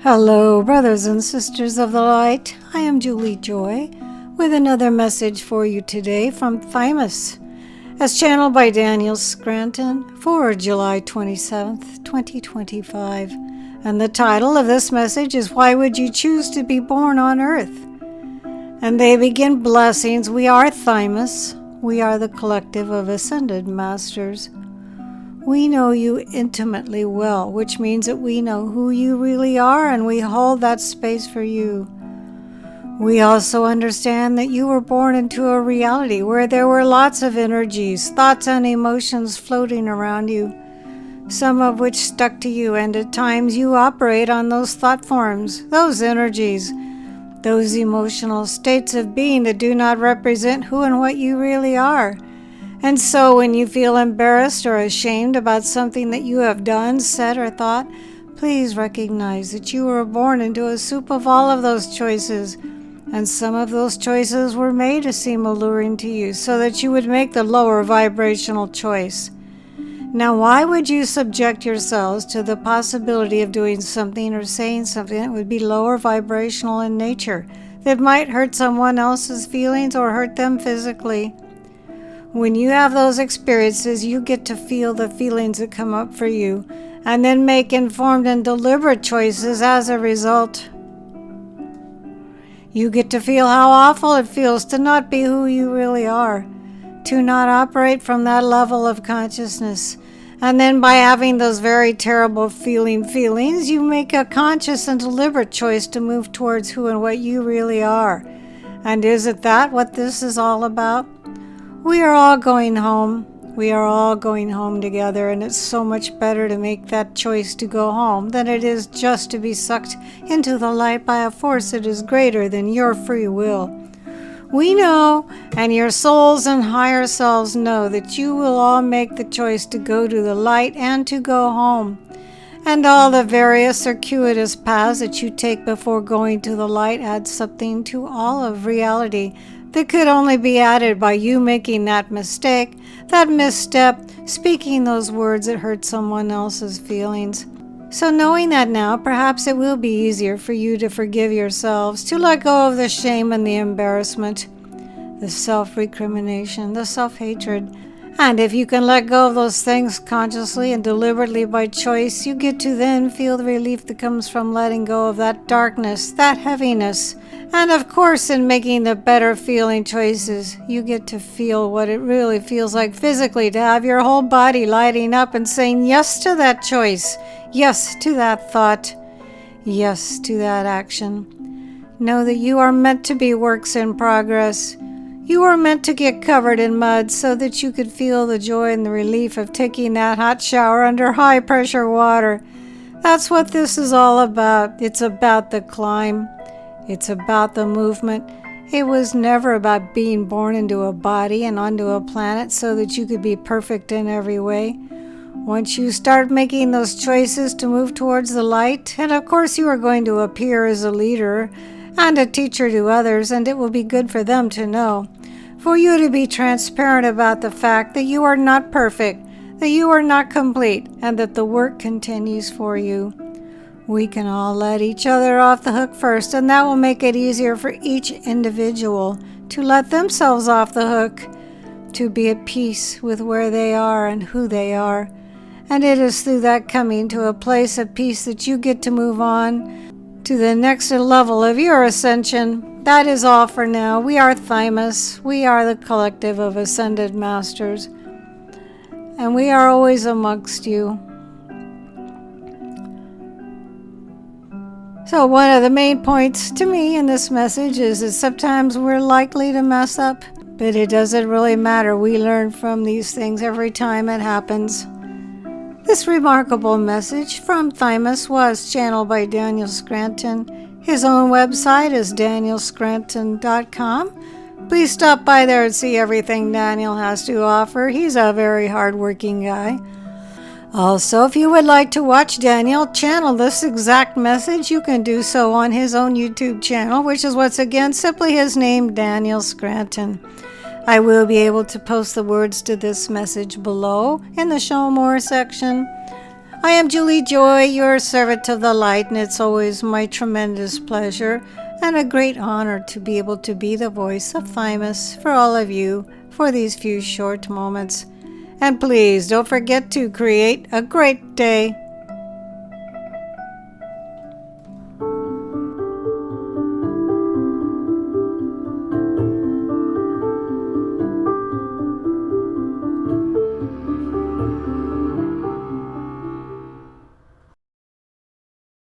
Hello, brothers and sisters of the light. I am Julie Joy with another message for you today from Thymus, as channeled by Daniel Scranton for July 27th, 2025. And the title of this message is Why Would You Choose to Be Born on Earth? And they begin blessings. We are Thymus. We are the collective of ascended masters. We know you intimately well, which means that we know who you really are, and we hold that space for you. We also understand that you were born into a reality where there were lots of energies, thoughts, and emotions floating around you, some of which stuck to you, and at times you operate on those thought forms, those energies, those emotional states of being that do not represent who and what you really are. And so when you feel embarrassed or ashamed about something that you have done, said, or thought, please recognize that you were born into a soup of all of those choices. And some of those choices were made to seem alluring to you so that you would make the lower vibrational choice. Now, why would you subject yourselves to the possibility of doing something or saying something that would be lower vibrational in nature, that might hurt someone else's feelings or hurt them physically? When you have those experiences, you get to feel the feelings that come up for you, and then make informed and deliberate choices as a result. You get to feel how awful it feels to not be who you really are, to not operate from that level of consciousness. And then by having those very terrible feelings, you make a conscious and deliberate choice to move towards who and what you really are. And isn't that what this is all about? We are all going home. We are all going home together, and it's so much better to make that choice to go home than it is just to be sucked into the light by a force that is greater than your free will. We know, and your souls and higher selves know, that you will all make the choice to go to the light and to go home. And all the various circuitous paths that you take before going to the light add something to all of reality that could only be added by you making that mistake, that misstep, speaking those words that hurt someone else's feelings. So knowing that now, perhaps it will be easier for you to forgive yourselves, to let go of the shame and the embarrassment, the self-recrimination, the self-hatred. And if you can let go of those things consciously and deliberately by choice, you get to then feel the relief that comes from letting go of that darkness, that heaviness. And of course, in making the better feeling choices, you get to feel what it really feels like physically, to have your whole body lighting up and saying yes to that choice, yes to that thought, yes to that action. Know that you are meant to be works in progress. You were meant to get covered in mud so that you could feel the joy and the relief of taking that hot shower under high pressure water. That's what this is all about. It's about the climb. It's about the movement. It was never about being born into a body and onto a planet so that you could be perfect in every way. Once you start making those choices to move towards the light, and of course you are going to appear as a leader and a teacher to others, and it will be good for them to know. For you to be transparent about the fact that you are not perfect, that you are not complete, and that the work continues for you. We can all let each other off the hook first, and that will make it easier for each individual to let themselves off the hook, to be at peace with where they are and who they are. And it is through that coming to a place of peace that you get to move on to the next level of your ascension. That is all for now. We are Thymus. We are the collective of ascended masters. And we are always amongst you. So one of the main points to me in this message is that sometimes we're likely to mess up, but it doesn't really matter. We learn from these things every time it happens. This remarkable message from Thymus was channeled by Daniel Scranton. His own website is danielscranton.com. Please stop by there and see everything Daniel has to offer. He's a very hardworking guy. Also, if you would like to watch Daniel channel this exact message, you can do so on his own YouTube channel, which is once again simply his name, Daniel Scranton. I will be able to post the words to this message below in the Show More section. I am Julie Joy, your servant of the light, and it's always my tremendous pleasure and a great honor to be able to be the voice of Thymus for all of you for these few short moments. And please don't forget to create a great day.